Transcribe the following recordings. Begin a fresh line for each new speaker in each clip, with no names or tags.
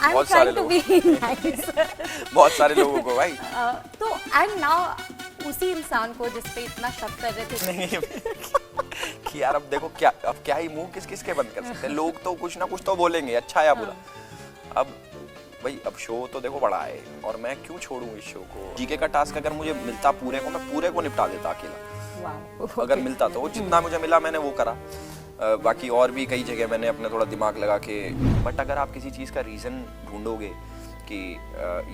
I'm
बहुत सारे
trying to
लोग
be nice.
बहुत सारे लोगों को भाई
तो एंड नाउ उसी इंसान को जिस पे इतना शक कर रहे थे
नहीं कि यार अब देखो क्या, अब क्या ही मुंह किस किस के बंद कर सकते हैं। लोग तो कुछ ना कुछ तो बोलेंगे, अच्छा या बुरा। अब भाई अब शो तो देखो बड़ा है और मैं क्यों छोड़ूं इस शो को। जीके का टास्क अगर मुझे मिलता पूरे को, मैं पूरे को निपटा देता अकेला।
वाओ
अगर मिलता तो जितना मुझे मिला मैंने वो करा। बाकी और भी कई जगह मैंने अपना थोड़ा दिमाग लगा के, बट अगर आप किसी चीज़ का रीज़न ढूंढोगे कि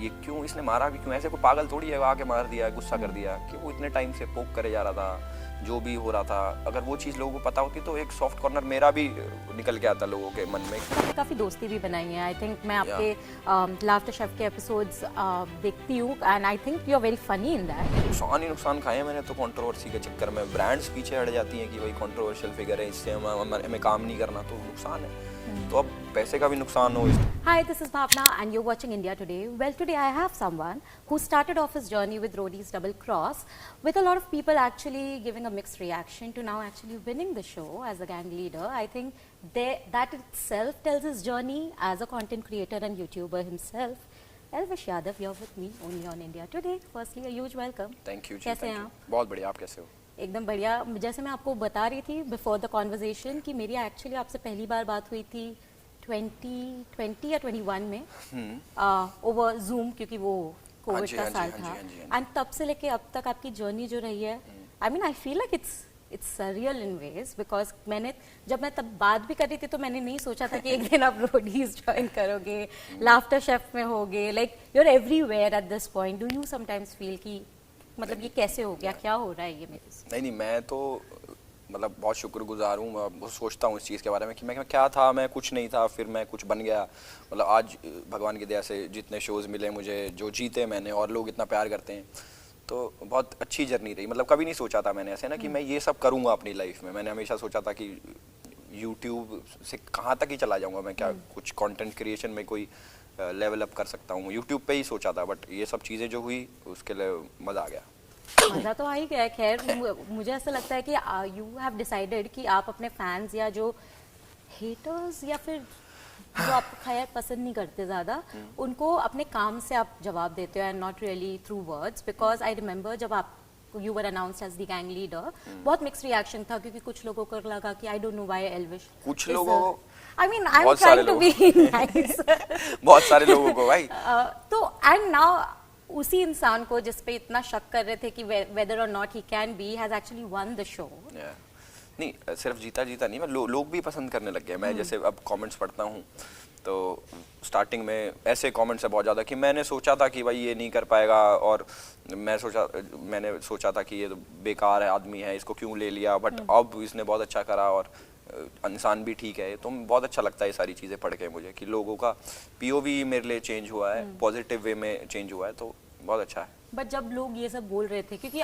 ये क्यों इसने मारा, क्यों ऐसे कोई पागल थोड़ी है आके मार दिया, गुस्सा कर दिया, कि वो इतने टाइम से पोक करे जा रहा था, जो भी हो रहा था, अगर वो चीज़ लोगों को पता होती तो एक सॉफ्ट कॉर्नर मेरा भी निकल के आता लोगों के मन में।
काफ़ी दोस्ती भी बनाई है। आई थिंक मैं आपके लाफ्टर शेफ के एपिसोड्स देखती हूँ and I think you are very funny in that.
नुकसान ही नुकसान खाए मैंने तो कंट्रोवर्सी के चक्कर में। ब्रांड्स पीछे हट जाती हैं कि भाई कंट्रोवर्शियल फिगर है, इससे हमें काम नहीं करना, तो नुकसान है। तो अब पैसे का भी नुकसान हो।
Hi, this is Bhavna and you're watching India Today. Well, today I have someone who started off his journey with Rodi's Double Cross, with a lot of people actually giving a mixed reaction to now actually winning the show as a gang leader. I think that itself tells his journey as a content creator and YouTuber himself. Elvish Yadav, you're with me only on India Today. Firstly, a huge welcome.
Thank you ji.
कैसे हैं आप?
बहुत बढ़िया, आप कैसे हो?
एकदम बढ़िया। जैसे मैं आपको बता रही थी बिफोर द कॉन्वर्जेशन कि मेरी एक्चुअली आपसे पहली बार बात हुई थी 2020 या 21 में ओवर जूम, क्योंकि वो कोविड का साल था। एंड तब से लेके अब तक आपकी जर्नी जो रही है, I mean I feel like it's surreal in ways, because जब मैं तब बात भी कर रही थी तो मैंने नहीं सोचा था कि एक दिन आप रोडीज ज्वाइन करोगे, लाफ्टर शेफ में होगे, like you are everywhere at this point. Do you sometimes feel कि मतलब ये कैसे हो गया, क्या हो रहा है ये मेरे से?
नहीं, मैं तो मतलब बहुत शुक्रगुजार हूँ। बहुत सोचता हूँ इस चीज़ के बारे में कि मैं क्या था, मैं कुछ नहीं था, फिर मैं कुछ बन गया। मतलब आज भगवान की दया से जितने शोज़ मिले मुझे, जो जीते मैंने, और लोग इतना प्यार करते हैं, तो बहुत अच्छी जर्नी रही। मतलब कभी नहीं सोचा था मैंने ऐसे ना कि मैं ये सब करूँगा अपनी लाइफ में। मैंने हमेशा सोचा था कि यूट्यूब से कहाँ तक ही चला जाऊँगा मैं, क्या कुछ कंटेंट क्रिएशन में कोई लेवल अप कर सकता हूँ, यूट्यूब पे ही सोचा था। बट ये सब चीज़ें जो हुई उसके लिए मज़ा आ गया।
मजा तो आ ही गया। खैर मुझे ऐसा लगता है कि यू हैव डिसाइडेड कि आप अपने फैंस या जो हेटर्स या फिर जो आपको खैर पसंद नहीं करते ज़्यादा, उनको अपने काम से आप जवाब देते हो and not really through words. Because I remember जब आप you were announced as the gang leader, बहुत मिक्स रिएक्शन था, क्योंकि कुछ लोगों को लगा कि I don't know why Elvish,
कुछ लोगों को,
I mean I am trying to be nice,
बहुत सारे लोगों को भाई
तो एंड नाउ उसी इंसान को जिस पे इतना शक कर रहे थे कि वेदर और not he can be has actually one the show.
नहीं, सिर्फ जीता नहीं, मैं लोग भी पसंद करने लग गए। मैं जैसे अब कमेंट्स पढ़ता हूँ तो स्टार्टिंग में ऐसे कमेंट्स है बहुत ज़्यादा कि मैंने सोचा था कि भाई ये नहीं कर पाएगा, और मैंने सोचा था कि ये तो बेकार है, आदमी है, इसको क्यों ले लिया, बट अब इसने बहुत अच्छा करा और इंसान भी ठीक है। तो बहुत अच्छा लगता है ये सारी चीज़ें पढ़ के मुझे कि लोगों का पीओवी मेरे लिए चेंज हुआ है, पॉजिटिव वे में चेंज हुआ है, तो बहुत अच्छा है।
बट जब लोग ये सब बोल रहे थे, क्योंकि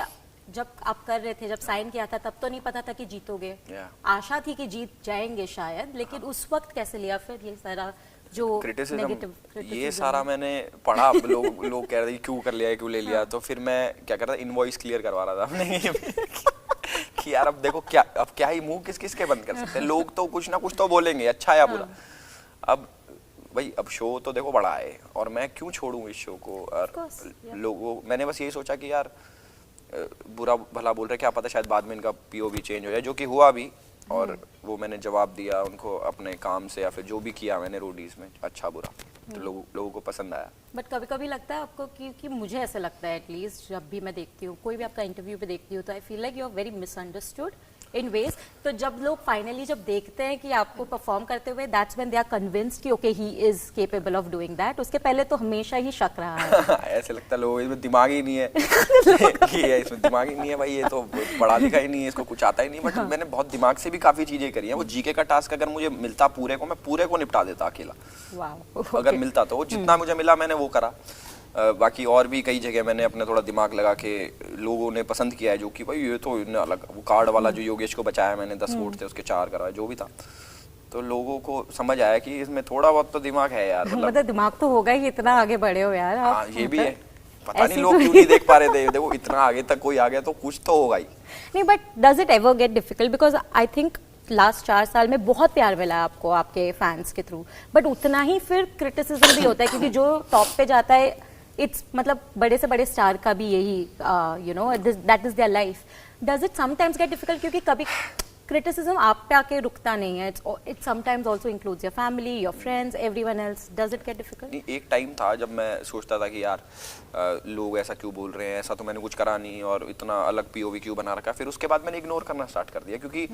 जब आप कर रहे थे, जब साइन किया था, तब तो नहीं पता था कि जीतोगे, आशा थी कि जीत जाएंगे शायद, लेकिन उस वक्त कैसे लिया फिर ये सारा जो
क्रिटिसिज्म, ये सारा मैंने पढ़ा। लोग कह रहे थे क्यों कर लिया, क्यों ले लिया, तो फिर मैं क्या करता, इनवॉइस क्लियर करवा रहा था अपने कि यार अब देखो क्या, अब क्या ही मुंह किस किस के बंद कर सकते हैं। लोग तो कुछ ना कुछ तो बोलेंगे, अच्छा या बुरा। अब भाई अब शो तो देखो बड़ा है और मैं क्यों छोड़ूं इस शो को। और लोगों, मैंने बस यही सोचा कि यार बुरा भला बोल रहे, क्या पता शायद बाद में इनका पीओवी चेंज हो जाए, जो कि हुआ भी। और वो मैंने जवाब दिया उनको अपने काम से, या फिर जो भी किया मैंने रोडीज में, अच्छा बुरा, तो लोगों को पसंद आया।
बट कभी कभी लगता है आपको कि मुझे ऐसा लगता है, एटलीस्ट जब भी मैं देखती हूँ, कोई भी आपका इंटरव्यू पे देखती हूँ, तो I feel like you are very misunderstood in ways. तो जब लोग फाइनली जब देखते हैं कि आपको परफॉर्म करते हुए, that's when they are convinced कि okay he is capable of doing that. उसके पहले तो हमेशा ही शक रहा है।
ऐसे लगता है लोगों इसमें दिमाग ही नहीं है कि इसमें दिमाग ही नहीं है भाई, ये तो पढ़ा लिखा ही नहीं है, इसको कुछ आता ही नहीं। बट मैंने बहुत दिमाग से भी काफी चीजें करी हैं। वो जीके का टास्क अगर मुझे मिलता पूरे को, मैं पूरे को निपटा देता अकेला। अगर मिलता तो जितना मुझे मिला मैंने वो करा। बाकी और भी कई जगह मैंने अपने थोड़ा दिमाग लगा के, लोगों ने पसंद किया है, जो कि भाई ये तो अलग, वो कार्ड वाला जो योगेश को बचाया मैंने, 10 वोट थे उसके 4 करा, जो भी था, तो लोगों को समझ आया कि इसमें थोड़ा बहुत तो दिमाग है यार।
मतलब दिमाग तो होगा ही, इतना आगे बढ़े हो यार आप।
हाँ, ये भी है, पता नहीं लोग क्यों नहीं देख पा रहे थे। देखो इतना आगे तक कोई आ गया तो कुछ तो होगा ही।
नहीं, but does it ever get difficult, because I think last 4 साल में बहुत प्यार मिला है आपको आपके फैंस के थ्रू, बट उतना ही फिर क्रिटिसिज्म भी होता है क्योंकि जो टॉप पे जाता है इट्स मतलब बड़े से बड़े स्टार का भी यही you know that is their life. Does it sometimes get difficult क्योंकि कभी क्रिटिसिज्म आप पे आके रुकता नहीं है, it sometimes also includes your family, your friends, everyone else. Does it get difficult?
एक टाइम था जब मैं सोचता था कि यार लोग ऐसा क्यों बोल रहे हैं, ऐसा तो मैंने कुछ करा नहीं और इतना अलग पीओवी क्यों बना रखा. फिर उसके बाद मैंने इग्नोर करना स्टार्ट कर दिया क्योंकि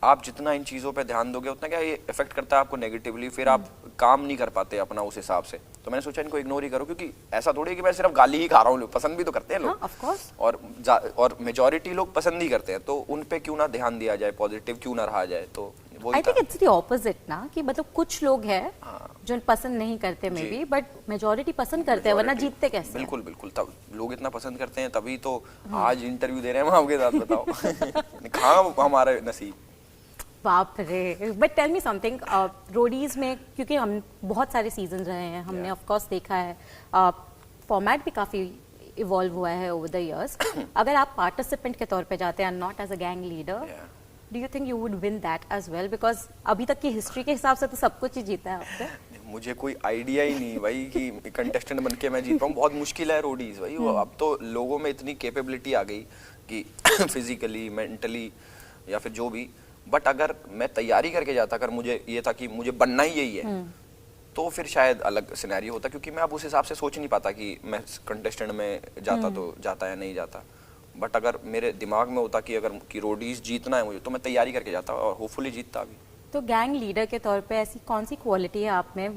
आप जितना इन चीज़ों पे ध्यान दोगे उतना क्या ये इफेक्ट करता है आपको नेगेटिवली, फिर आप काम नहीं कर पाते अपना उस हिसाब से. तो मैंने सोचा इनको इग्नोर ही करो क्योंकि ऐसा थोड़ी है कि मैं सिर्फ गाली ही खा रहा हूँ, पसंद भी तो करते हैं लोग.
Of course.
और मेजॉरिटी लोग पसंद ही करते हैं, तो उन पे क्यों ना ध्यान दिया जाए, पॉजिटिव क्यों ना रहा जाए. तो
I think it's the opposite ना, कि मतलब कुछ लोग हैं जो पसंद नहीं करते मे बी, बट मेजॉरिटी पसंद करते हैं, वरना जीतते कैसे?
बिल्कुल बिल्कुल, तब लोग इतना पसंद करते हैं तभी तो आज इंटरव्यू दे रहे हैं हम आपके साथ. बताओ कहाँ हमारे नसीब.
बाप रे. But tell me something, Roadies में क्योंकि हम बहुत सारे सीजन रहे हैं, हमने ऑफ कोर्स देखा है फॉर्मेट भी काफी इवॉल्व हुआ है ओवर द इयर्स. अगर आप पार्टिसिपेंट के तौर पे जाते हैं, not as a gang leader, do you think you would win that as well? Because अभी तक की हिस्ट्री के हिसाब से तो सब कुछ ही जीता है आपसे.
मुझे कोई आइडिया ही नहीं भाई कि कंटेस्टेंट बन के मैं जीत पाऊँ. बहुत मुश्किल है रोडीज भाई. अब तो लोगों में इतनी कैपेबिलिटी आ गई कि फिजिकली मेंटली या फिर जो भी, बट अगर मैं तैयारी करके जाता, अगर मुझे ये था कि मुझे बनना ही यही है, तो फिर शायद अलग सिनेरियो होता क्योंकि मैं अब उस हिसाब से सोच नहीं पाता कि मैं कंटेस्टेंट में जाता तो जाता या नहीं जाता. बट अगर मेरे दिमाग में होता कि अगर कि रोडीज जीतना है मुझे, तो मैं तैयारी करके जाता और होपफुली जीतता भी.
तो गैंग लीडर के तौर पे ऐसी कौन सी क्वालिटी है आप में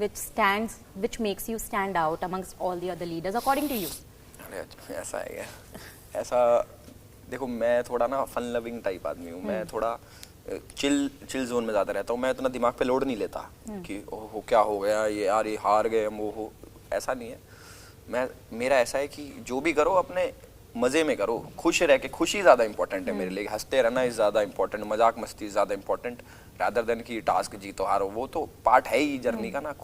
which makes you stand out amongst all the other leaders according to you?
अरे ऐसा है क्या? ऐसा देखो, मैं थोड़ा ना फन लविंग टाइप आदमी हूँ. मैं थोड़ा चिल जोन में ज़्यादा रहता हूँ. मैं इतना दिमाग पे लोड नहीं लेता कि ओह क्या हो गया, ये यार ये हार गए हम, वो हो. ऐसा नहीं है. मेरा ऐसा है कि जो भी करो अपने मज़े में करो, खुश रह के. खुशी ज़्यादा इंपॉर्टेंट है मेरे लिए. हंसते रहना इज़ ज़्यादा इंपॉर्टेंट, मजाक मस्ती ज़्यादा इंपॉर्टेंट रादर देन कि टास्क जीतो हारो. वो तो पार्ट है ही जर्नी का ना.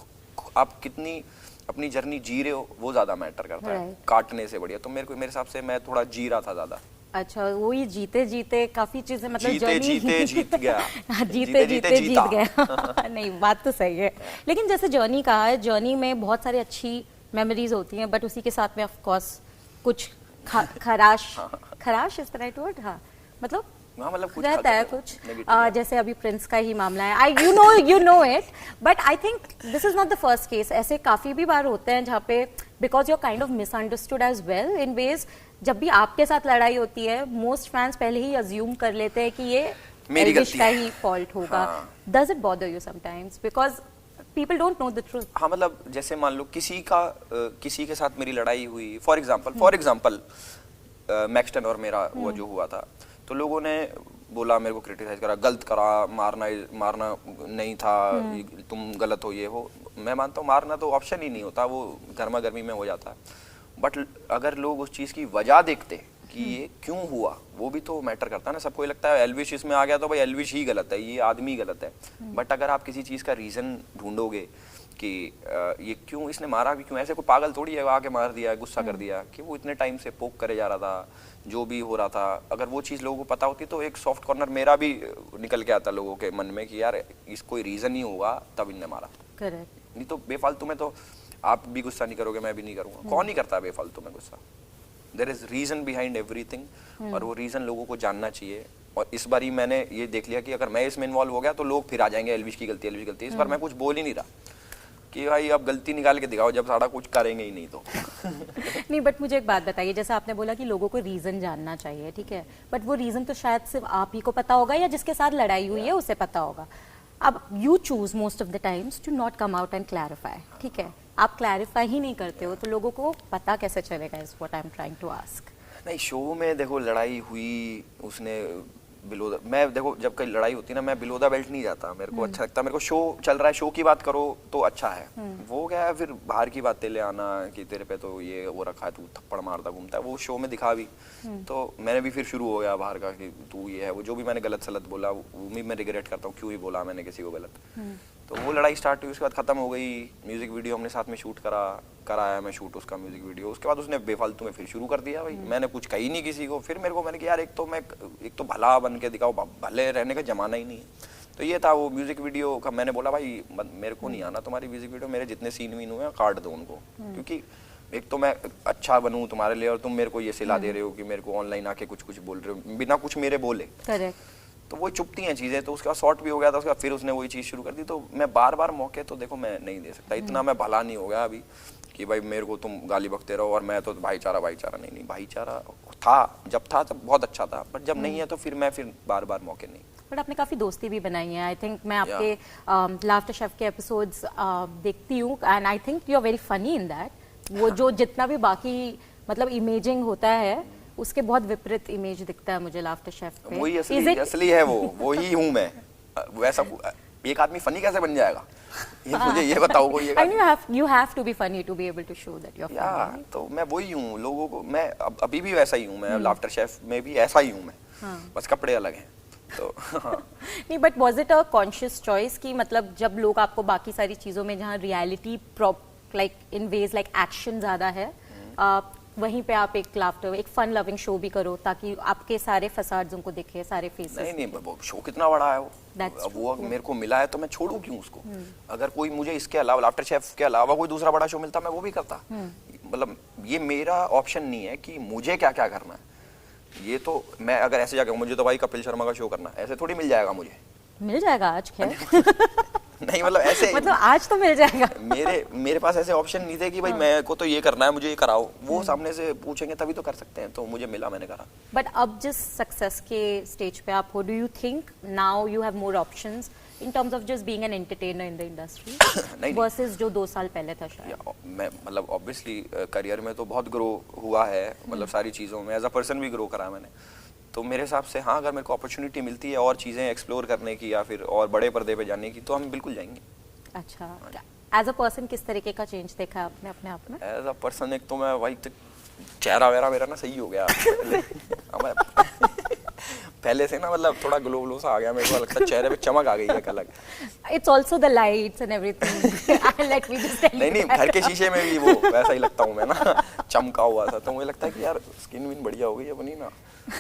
आप कितनी अपनी जर्नी जी रहे हो वो ज़्यादा मैटर करता है काटने से बढ़िया. तो मेरे हिसाब से मैं थोड़ा जी रहा था ज़्यादा.
अच्छा, वो ही जीते जीते काफी चीजें मतलब
जीते जीते जीत गया.
जीते जीते जीत गया. नहीं, बात तो सही है. लेकिन जैसे जर्नी कहा है, जर्नी में बहुत सारी अच्छी मेमोरीज होती हैं, बट उसी के साथ में ऑफ कोर्स कुछ खराश इज द राइट वर्ड? हाँ, मतलब
कुछ
रहता है कुछ. जैसे अभी प्रिंस का ही मामला है. you know it, but I think this is not the first case. ऐसे काफी भी बार होते हैं जहाँ पे because you're kind of misunderstood as well in ways. जब भी आपके साथ लड़ाई होती है, मोस्ट फैंस पहले ही अज्यूम कर लेते हैं कि ये
मेरी गलती
का ही फॉल्ट होगा. Does it bother you sometimes because people don't know the truth?
हाँ, मतलब जैसे मान लो किसी के साथ मेरी लड़ाई हुई, फॉर एग्जाम्पल मैक्सटन और मेरा वो जो हुआ था, तो लोगों ने बोला, मेरे को क्रिटिसाइज करा, गलत करा, मारना नहीं था, तुम गलत हो, ये हो. मैं मानता हूँ मारना तो ऑप्शन ही नहीं होता, वो गर्मा गर्मी में हो जाता. बट अगर लोग उस चीज़ की वजह देखते कि ये क्यों हुआ, वो भी तो मैटर करता है ना. सबको लगता है एल्विश इसमें आ गया तो भाई एल्विश ही गलत है, ये आदमी गलत है. बट अगर आप किसी चीज़ का रीज़न ढूंढोगे कि ये क्यों इसने मारा भी क्यों, ऐसे कोई पागल थोड़ी है आके मार दिया, गुस्सा कर दिया, कि वो इतने टाइम से पोक करे जा रहा था, जो भी हो रहा था. अगर वो चीज़ लोगों को पता होती तो एक सॉफ्ट कॉर्नर मेरा भी निकल के आता लोगों के मन में कि यार इस कोई रीज़न ही होगा तब इनने मारा.
करेक्ट.
नहीं तो बेफालतू में तो आप भी गुस्सा नहीं करोगे, मैं भी नहीं करूँगा. कौन नहीं करता बेफालतू में गुस्सा? There is reason behind everything, और वो रीज़न लोगों को जानना चाहिए. और इस बार ही मैंने ये देख लिया कि अगर मैं इसमें इन्वॉल्व हो गया तो लोग फिर आ जाएंगे एल्विश की गलती. इस बार मैं कुछ बोल ही नहीं रहा कि भाई अब गलती निकाल के दिखाओ जब सारा कुछ करेंगे ही नहीं तो.
नहीं, बट मुझे एक बात बताइए, जैसे आपने बोला कि लोगों को रीजन जानना चाहिए, ठीक है, बट वो रीजन तो शायद सिर्फ आप ही को पता होगा या जिसके साथ लड़ाई हुई है उसे पता होगा. अब you choose most of the times to not come out and clarify, ठीक है, आप क्लैरिफाई ही नहीं करते हो, तो लोगों को पता कैसे चलेगा, is what I am trying to ask.
नहीं, शो में देखो लड़ाई हुई, उसने बिलो द, मैं देखो जब कहीं लड़ाई होती है ना, मैं बिलो द बेल्ट नहीं जाता. मेरे को अच्छा लगता है, मेरे को शो चल रहा है, शो की बात करो तो अच्छा है. वो क्या है फिर बाहर की बातें ले आना कि तेरे पे तो ये वो रखा है, तू थप्पड़ मारता घूमता है, वो शो में दिखा भी. तो मैंने भी फिर शुरू हो गया बाहर का कि तू ये है वो, जो भी मैंने गलत सलत बोला वो भी मैं रिग्रेट करता हूँ, क्यों ही बोला मैंने किसी को गलत. तो वो लड़ाई स्टार्ट हुई, उसके बाद खत्म हो गई। म्यूजिक वीडियो हमने साथ में शूट कराया मैं शूट उसका म्यूजिक वीडियो। उसके बाद उसने बेफालतू में फिर शुरू कर दिया भाई, मैंने कुछ कही नहीं किसी को। फिर मैंने कहा यार एक तो भला बन के दिखाओ, भले रहने का जमाना ही नहीं है। तो ये था वो म्यूजिक वीडियो का। मैंने बोला भाई मेरे को नहीं आना तुम्हारी म्यूजिक वीडियो, मेरे जितने सीन वीन हुए काट दो उनको, क्योंकि एक तो मैं अच्छा बनूं तुम्हारे लिए और तुम मेरे को ये सिला दे रहे हो कि मेरे को ऑनलाइन आके कुछ कुछ बोल रहे हो बिना कुछ मेरे बोले।
करेक्ट।
तो वो चुपती हैं चीज़ें। तो उसका शॉर्ट भी हो गया था उसका, फिर उसने वही चीज़ शुरू कर दी। तो मैं बार बार मौके तो देखो मैं नहीं दे सकता, इतना मैं भला नहीं हो गया अभी कि भाई मेरे को तुम गाली बकते रहो और मैं तो भाईचारा नहीं, भाईचारा था जब था तब बहुत अच्छा था, बट जब नहीं है तो फिर मैं बार बार मौके नहीं।
बट आपने काफ़ी दोस्ती भी बनाई है। आई थिंक मैं आपके लाफ्टर शेफ के एपिसोड्स देखती हूँ and I think you are very funny in that. वो जो जितना भी बाकी मतलब इमेजिंग होता है उसके बहुत विपरीत इमेज दिखता है मुझे लाफ्टर शेफ पे।
वही असली है वो ही हूँ मैं। वैसा एक आदमी फनी कैसे बन जाएगा ये मुझे ये बताओ कोई।
You have to be funny to be able to show that you're funny.
तो मैं वही हूँ लोगों को, मैं अभी भी वैसा ही हूँ मैं। लाफ्टर शेफ में भी ऐसा ही हूँ मैं, बस कपड़े अलग हैं तो
नहीं, but was it a conscious choice कि मतलब जब लोग आपको बाकी सारी चीजों में जहाँ reality like in ways like action ज्यादा है वहीं पे आप एक लाफ्टर एक फन लविंग शो भी करो ताकि आपके सारे फसाड्स उनको दिखे, सारे फेसेस।
नहीं वो शो कितना बड़ा है वो मेरे को मिला है तो मैं छोड़ू क्यों उसको। अगर कोई मुझे इसके अलावा लाफ्टर शेफ के अलावा कोई दूसरा बड़ा शो मिलता मैं वो भी करता। मतलब ये मेरा ऑप्शन नहीं है कि मुझे क्या क्या करना है। ये तो मैं अगर ऐसे जाकर मुझे तो भाई कपिल शर्मा का शो करना ऐसे थोड़ी मिल जाएगा मुझे।
मिल जाएगा आज खैर
नहीं मतलब ऐसे
मतलब आज तो मिल जाएगा।
मेरे पास ऐसे ऑप्शन नहीं थे कि भाई मैं को तो ये करना है मुझे ये कराओ। वो सामने से पूछेंगे तभी तो कर सकते हैं, तो मुझे मिला मैंने करा।
बट अब जिस सक्सेस के स्टेज पे आप हो, do you think now you have more options in terms of just being an entertainer in the industry versus जो 2 साल पहले था शायद?
मैं मतलब ऑब्वियसली करियर में तो बहुत ग्रो हुआ है, मतलब सारी चीज़ों में एज अ पर्सन भी ग्रो करा मैंने। तो मेरे हिसाब से हाँ, अगर मेरे को अपॉर्चुनिटी मिलती है और चीज़ें एक्सप्लोर करने की या फिर और बड़े पर्दे पे जाने की तो हम बिल्कुल जाएंगे।
अच्छा, एज अ पर्सन किस तरीके का चेंज देखा आपने अपने आप में?
एज अ पर्सन एक तो मैं भाई चेहरा वेरा मेरा ना सही हो गया पहले से ना मतलब थोड़ा ग्लो ग्लो सा आ गया मेरे को, लगता है चेहरे पे चमक आ गई है एक अलग।
It's also the lights and everything let me just tell
नहीं घर के शीशे में भी वो वैसा ही लगता हूँ मैं ना, चमका हुआ था। तो मुझे लगता है कि यार स्किन विन बढ़िया हो गई अपनी ना,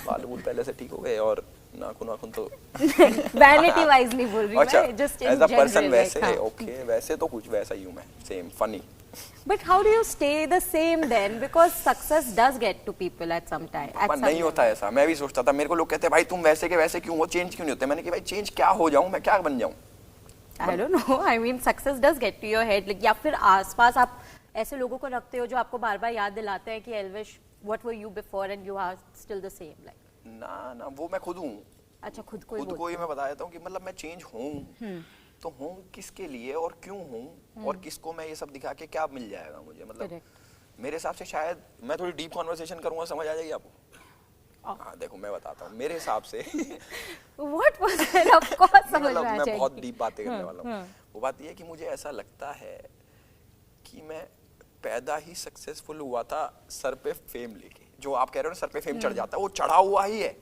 बाल बूल पहले से ठीक हो गए और नाखून तो
वैनिटी वाइज नहीं बोल रही मैं, जस्ट
एज अ पर्सन वैसे ओके वैसे तो कुछ वैसा ही हूँ मैं, same funny.
But how do you stay the same then? Because success does get to people at some time.
पर नहीं होता ऐसा। मैं भी सोचता था, मेरे को लोग कहते हैं भाई तुम वैसे के वैसे क्यों हो, चेंज क्यों नहीं होते। मैंने कहा भाई चेंज क्या हो जाऊं मैं, क्या बन जाऊं।
I don't know. I mean success does get to your head. Like, या फिर आसपास आप ऐसे लोगों को रखते हो जो आपको बार-बार याद दिलाते हैं कि Elvish what were you before and you are still the same. Like
ना वो मैं खुद हूँ।
अच्छा, खुद को ही
मैं बता देता हूँ कि मतलब मैं चेंज हूँ तो हूँ किसके लिए और क्यों हूँ और किसको मैं ये सब दिखा के क्या मिल जाएगा मुझे। मतलब मेरे हिसाब से शायद मैं थोड़ी डीप कॉन्वर्सेशन करूँगा, समझ आ जाएगी आपको। हाँ देखो मैं बताता हूँ मेरे हिसाब से
What was it? Of course समझ में आ जाएगी।
मैं बहुत डीप बातें करने वाला हूँ। वो बात ये है कि मुझे ऐसा लगता है कि मैं पैदा ही सक्सेसफुल हुआ था सर पे फेम लेके। जो आप कह रहे हो ना सर पे फेम चढ़ जाता है, वो चढ़ा हुआ ही है।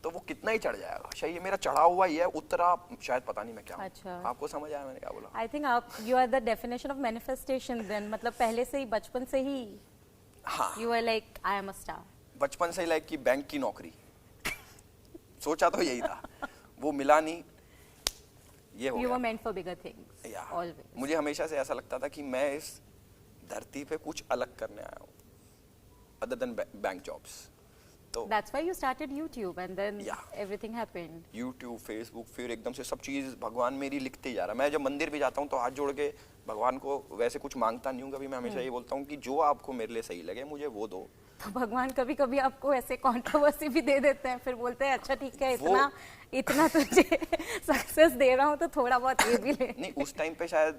तो वो कितना ही चढ़ जाएगा, शायद ये मेरा चढ़ा हुआ ही है, उतरा शायद पता नहीं मैं क्या।
अच्छा,
आपको समझ आया मैंने क्या बोला?
आई थिंक आप you are the definition of manifestation then. मतलब पहले से ही बचपन से ही
हाँ
you are like I am a star.
बचपन से ही लाइक कि बैंक की नौकरी सोचा तो यही था, वो मिला नहीं, ये हो गया।
You were meant for bigger things. Always.
मुझे हमेशा से ऐसा लगता था कि मैं इस धरती पे कुछ अलग करने आया हूँ other than बैंक जॉब्स। तो
That's why you started YouTube and then everything happened.
YouTube, Facebook, फिर एकदम से सब चीज़ भगवान मेरी लिखते जा रहा। मैं जब मंदिर भी जाता हूँ तो हाथ जोड़ के भगवान को वैसे कुछ मांगता नहीं हूँ कभी। मैं हमेशा ये बोलता हूँ कि जो आपको मेरे लिए सही लगे मुझे वो दो।
तो भगवान कभी कभी आपको ऐसे कंट्रोवर्सी भी दे देते हैं, फिर बोलते हैं अच्छा ठीक है इतना तुझे सक्सेस दे रहा हूँ तो थोड़ा बहुत ये भी ले।
नहीं उस टाइम पे शायद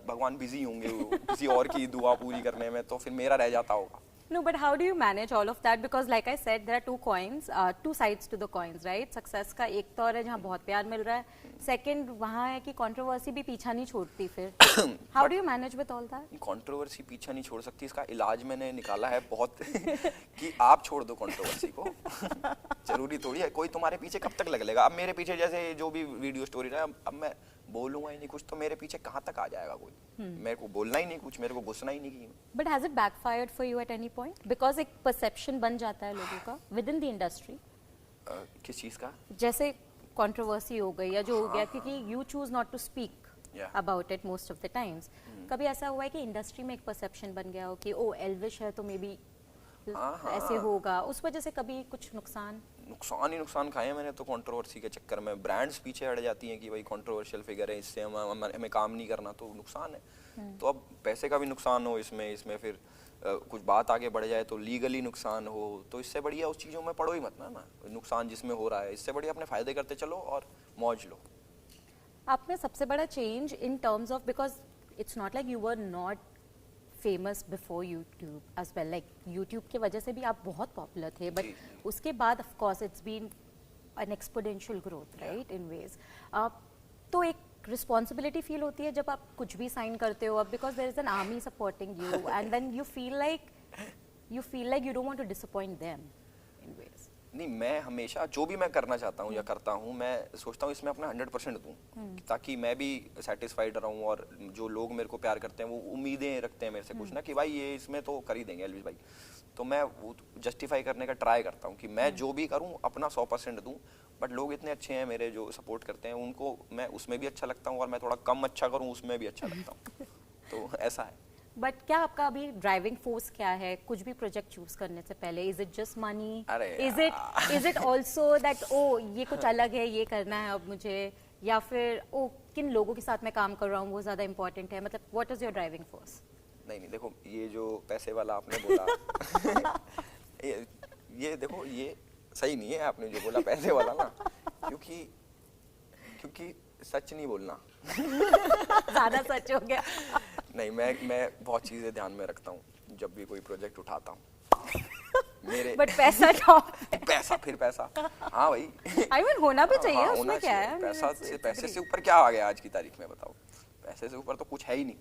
भगवान बिजी होंगे किसी और की दुआ पूरी करने में, तो फिर मेरा रह जाता होगा।
No, but how do you manage all of that? Because like I said, there are two coins, two sides to the coins, right? Success का एक तौर है जहाँ बहुत प्यार मिल रहा है, second वहाँ है कि controversy भी पीछा नहीं छोड़ती फिर। How do you manage with all that?
Controversy पीछा नहीं छोड़ सकती, इसका इलाज मैंने निकाला है बहुत कि आप छोड़ दो controversy को। जरूरी थोड़ी है कोई तुम्हारे पीछे कब तक लगेगा। अब मेरे पीछे जैसे जो भी वीडियो स्टोरी रहा है, अब मैं बोलूंगा ही नहीं कुछ तो मेरे पीछे कहाँ तक आ जाएगा कोई। मेरे को बोलना ही नहीं कुछ, मेरे को घुसना ही नहीं कि
but has it backfired for you at any point? Because एक परसेप्शन बन जाता है लोगों का विद इन द इंडस्ट्री।
किस चीज का?
जैसे कंट्रोवर्सी हो गई या जो हो गया, क्योंकि you choose not to speak about it most of the times. कभी ऐसा हुआ है कि इंडस्ट्री में एक परसेप्शन बन गया हो कि ओ एल्विश है तो मे बी ऐसे होगा, उस वजह से कभी कुछ नुकसान
ही नुकसान खाए मैंने तो कंट्रोवर्सी के चक्कर में। ब्रांड्स पीछे हट जाती हैं कि भाई कंट्रोवर्शियल फिगर है, इससे हमें काम नहीं करना, तो नुकसान है। तो अब पैसे का भी नुकसान हो इसमें फिर कुछ बात आगे बढ़ जाए तो लीगली नुकसान हो, तो इससे बढ़िया उस चीज़ों में पड़ो ही मत ना नुकसान जिसमें हो रहा है। इससे बढ़िया अपने फायदे करते चलो और मौज लो।
आपने सबसे बड़ा change in terms of, because it's not like you were not famous before YouTube as well, like YouTube की वजह से भी आप बहुत पॉपुलर थे, बट उसके बाद of course it's been an exponential growth right in ways. तो एक रिस्पॉन्सिबिलिटी फील होती है जब आप कुछ भी साइन करते हो अब, because there is an army supporting you and then you feel like you don't want to disappoint them in ways.
नहीं, मैं हमेशा जो भी मैं करना चाहता हूँ या करता हूँ, मैं सोचता हूँ इसमें अपना 100% दूँ, ताकि मैं भी सेटिस्फाइड रहूँ और जो लोग मेरे को प्यार करते हैं वो उम्मीदें रखते हैं मेरे से कुछ ना कि भाई ये इसमें तो कर ही देंगे एल्विश भाई। तो मैं वो जस्टिफाई करने का ट्राई करता हूँ कि मैं जो भी करूँ अपना 100% दूँ। बट लोग इतने अच्छे हैं मेरे जो सपोर्ट करते हैं, उनको मैं उसमें भी अच्छा लगता हूँ और मैं थोड़ा कम अच्छा करूँ उसमें भी अच्छा लगता हूँ। तो ऐसा है।
बट क्या आपका अभी ड्राइविंग फोर्स क्या है कुछ भी प्रोजेक्ट चूज करने से पहले? Is it just money? Is it also that ओ ये कुछ अलग है, ये करना है अब मुझे, या फिर ओ किन लोगों के साथ मैं काम कर रहा हूँ वो ज्यादा इंपॉर्टेंट है? मतलब what is your driving force?
नहीं, देखो ये जो पैसे वाला आपने बोला ये देखो ये सही नहीं है आपने जो बोला पैसे वाला ना, क्योंकि सच नहीं बोलना
ज्यादा सच हो गया।
नहीं, मैं बहुत चीजें ध्यान में रखता हूँ जब भी कोई प्रोजेक्ट उठाता हूँ। मेरे
बट पैसा टॉप
पैसा हाँ भाई
आई मीन होना भी चाहिए।
हाँ,
उसमें क्या है?
पैसे से ऊपर क्या आ गया आज की तारीख में, बताओ? पैसे से ऊपर तो कुछ है ही नहीं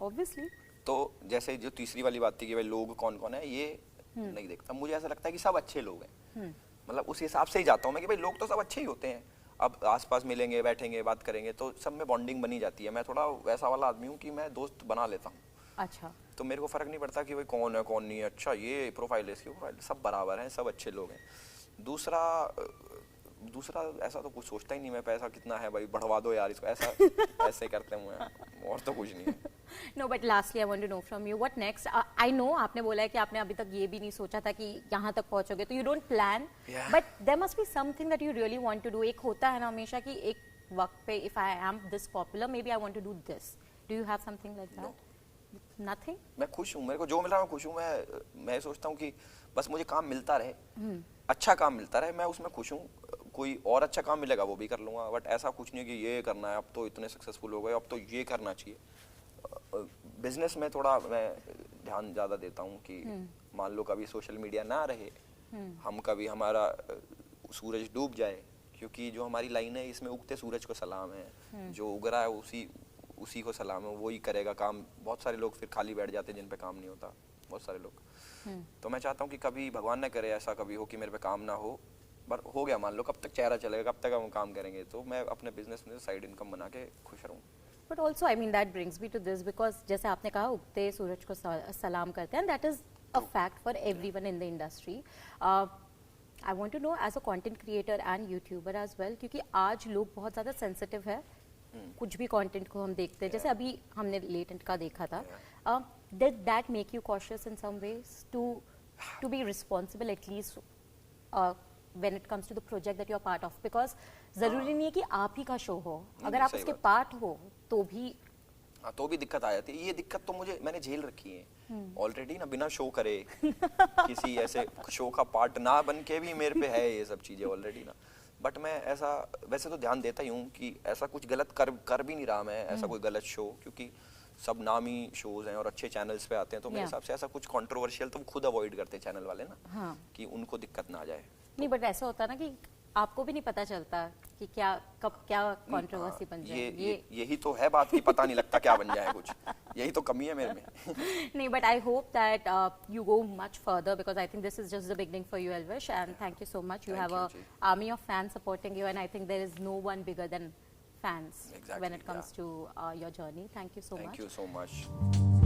ऑब्वियसली।
तो जैसे जो तीसरी वाली बात थी कि भाई लोग कौन कौन है, ये नहीं देखता। मुझे ऐसा लगता है कि सब अच्छे लोग हैं, मतलब उस हिसाब से ही जाता हूँ मैं कि भाई लोग तो सब अच्छे ही होते हैं। अब आसपास मिलेंगे, बैठेंगे, बात करेंगे तो सब में बॉन्डिंग बनी जाती है। मैं थोड़ा वैसा वाला आदमी हूँ कि मैं दोस्त बना लेता हूँ।
अच्छा।
तो मेरे को फर्क नहीं पड़ता कि भाई कौन है कौन नहीं है, अच्छा ये प्रोफाइल है इसकी प्रोफाइल, सब बराबर हैं, सब अच्छे लोग हैं। दूसरा ऐसा तो कुछ सोचता ही नहीं मैं, पैसा कितना है भाई बढ़वा दो यार इसको, ऐसे करते हुए और तो कुछ नहीं है।
No, but lastly, I want to know from you what next. I know आपने बोला है कि आपने अभी तक ये भी नहीं सोचा था कि यहाँ तक पहुँचोगे, तो you don't plan.
Yeah.
But there must be something that you really want to do. एक होता है ना हमेशा कि एक वक्त पे if I am this popular, maybe I want to do this. Do you have something like that? No. Nothing.
मैं खुश हूँ, मेरे को जो मिल रहा है मैं खुश हूँ। मैं सोचता हूँ कि बस मुझे काम मिलता रहे, अच्छा काम मिलता रहे, मैं उसमें खुश हूँ। कोई और अच्छा काम मिलेगा वो भी कर लूँगा, बट ऐसा कुछ नहीं कि ये करना है, अब तो इतने सक्सेसफुल हो गए अब तो ये करना चाहिए। बिजनेस में थोड़ा मैं ध्यान ज़्यादा देता हूँ कि मान लो कभी सोशल मीडिया ना रहे, हम कभी हमारा सूरज डूब जाए, क्योंकि जो हमारी लाइन है इसमें उगते सूरज को सलाम है, जो उग रहा है उसी को सलाम है, वही करेगा काम। बहुत सारे लोग फिर खाली बैठ जाते हैं जिन पे काम नहीं होता, बहुत सारे लोग। तो मैं चाहता हूँ कि कभी भगवान ना करे ऐसा कभी हो कि मेरे पे काम ना हो, पर हो गया मान लो, कब तक चेहरा चलेगा, कब तक हम काम करेंगे, तो मैं अपने बिजनेस में साइड इनकम बना के खुश रहूँ।
But also, I mean, that brings me to this because जैसे आपने कहा उगते सूरज को सलाम करते हैं, and that is a fact for everyone in the industry. I want to know as a content creator and YouTuber as well, क्योंकि आज लोग बहुत ज़्यादा sensitive है कुछ भी कंटेंट को हम देखते हैं, जैसे अभी हमने लेटेंट का देखा था. Did that make you cautious in some ways to be responsible at least when it comes to the project that you are part of? Because जरूरी नहीं है कि आप ही का शो हो, अगर आप उसके पार्ट हो तो भी
दिक्कत आ जाती है। ये दिक्कत तो मैंने झेल रखी है ऑलरेडी ना, बिना शो करे किसी ऐसे शो का पार्ट ना बन के भी मेरे पे है ये सब चीजें ऑलरेडी ना। बट मैं ऐसा वैसे तो ध्यान देता ही हूँ कि ऐसा कुछ गलत कर भी नहीं रहा मैं, ऐसा कोई गलत शो, क्योंकि सब नामी शोज हैं और अच्छे चैनल्स पे आते हैं, तो मेरे हिसाब से ऐसा कुछ कंट्रोवर्शियल तो खुद अवॉइड करते हैं चैनल वाले ना, कि उनको दिक्कत ना आ जाए।
नहीं, बट ऐसा होता है ना कि आपको भी नहीं पता चलता कि कब क्या कंट्रोवर्सी बन जाए।
यही तो है बात की, पता नहीं लगता क्या बन जाए कुछ, यही तो कमी है मेरे में।
नहीं, but I hope that you go much further because I think this is just the beginning for you, Elvish, and thank you so much. You have a army of fans supporting you, and I think there is no one bigger than fans
Exactly,
when it comes
yeah.
to your journey. Thank you so much.
Thank you so much.